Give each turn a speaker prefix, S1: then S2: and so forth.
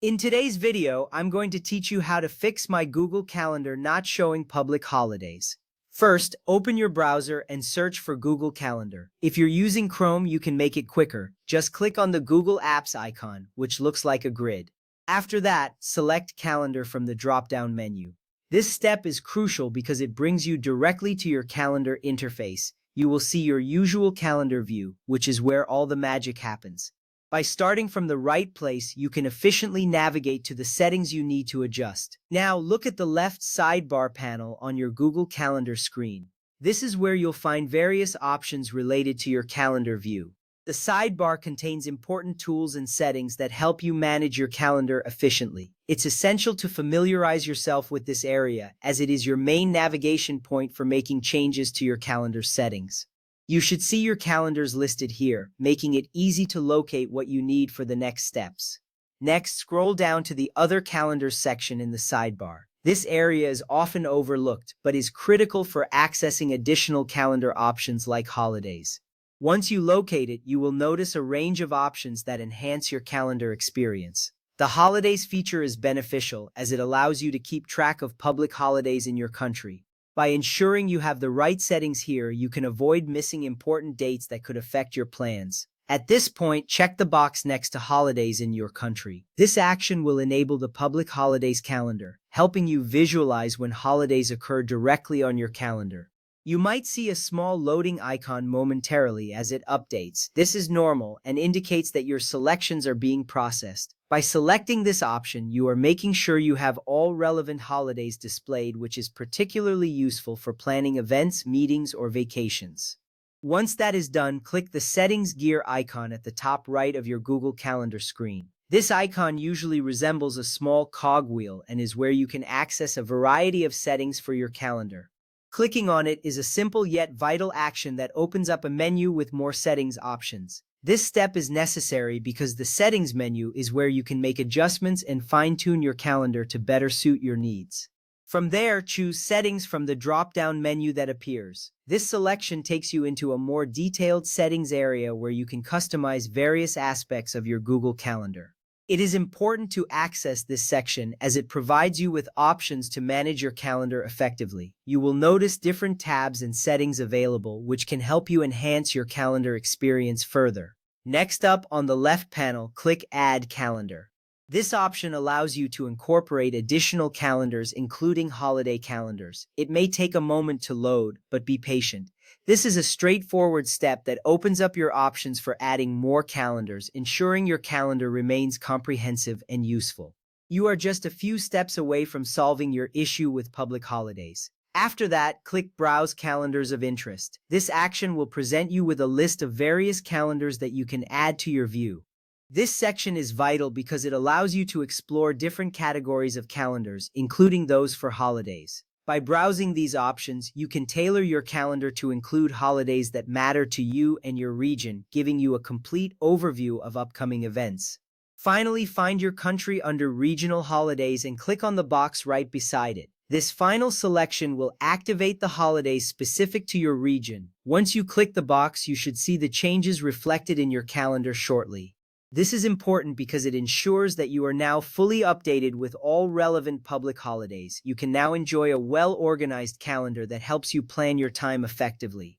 S1: In today's video, I'm going to teach you how to fix my Google Calendar not showing public holidays. First, open your browser and search for Google Calendar. If you're using Chrome, you can make it quicker. Just click on the Google Apps icon, which looks like a grid. After that, select Calendar from the drop-down menu. This step is crucial because it brings you directly to your calendar interface. You will see your usual calendar view, which is where all the magic happens. By starting from the right place, you can efficiently navigate to the settings you need to adjust. Now, look at the left sidebar panel on your Google Calendar screen. This is where you'll find various options related to your calendar view. The sidebar contains important tools and settings that help you manage your calendar efficiently. It's essential to familiarize yourself with this area, as it is your main navigation point for making changes to your calendar settings. You should see your calendars listed here, making it easy to locate what you need for the next steps. Next, scroll down to the Other Calendars section in the sidebar. This area is often overlooked, but is critical for accessing additional calendar options like holidays. Once you locate it, you will notice a range of options that enhance your calendar experience. The Holidays feature is beneficial as it allows you to keep track of public holidays in your country. By ensuring you have the right settings here, you can avoid missing important dates that could affect your plans. At this point, check the box next to holidays in your country. This action will enable the public holidays calendar, helping you visualize when holidays occur directly on your calendar. You might see a small loading icon momentarily as it updates. This is normal and indicates that your selections are being processed. By selecting this option, you are making sure you have all relevant holidays displayed, which is particularly useful for planning events, meetings, or vacations. Once that is done, click the Settings gear icon at the top right of your Google Calendar screen. This icon usually resembles a small cogwheel and is where you can access a variety of settings for your calendar. Clicking on it is a simple yet vital action that opens up a menu with more settings options. This step is necessary because the settings menu is where you can make adjustments and fine-tune your calendar to better suit your needs. From there, choose Settings from the drop-down menu that appears. This selection takes you into a more detailed settings area where you can customize various aspects of your Google Calendar. It is important to access this section as it provides you with options to manage your calendar effectively. You will notice different tabs and settings available, which can help you enhance your calendar experience further. Next up, on the left panel, click Add Calendar. This option allows you to incorporate additional calendars, including holiday calendars. It may take a moment to load, but be patient. This is a straightforward step that opens up your options for adding more calendars, ensuring your calendar remains comprehensive and useful. You are just a few steps away from solving your issue with public holidays. After that, click Browse Calendars of Interest. This action will present you with a list of various calendars that you can add to your view. This section is vital because it allows you to explore different categories of calendars, including those for holidays. By browsing these options, you can tailor your calendar to include holidays that matter to you and your region, giving you a complete overview of upcoming events. Finally, find your country under Regional Holidays and click on the box right beside it. This final selection will activate the holidays specific to your region. Once you click the box, you should see the changes reflected in your calendar shortly. This is important because it ensures that you are now fully updated with all relevant public holidays. You can now enjoy a well-organized calendar that helps you plan your time effectively.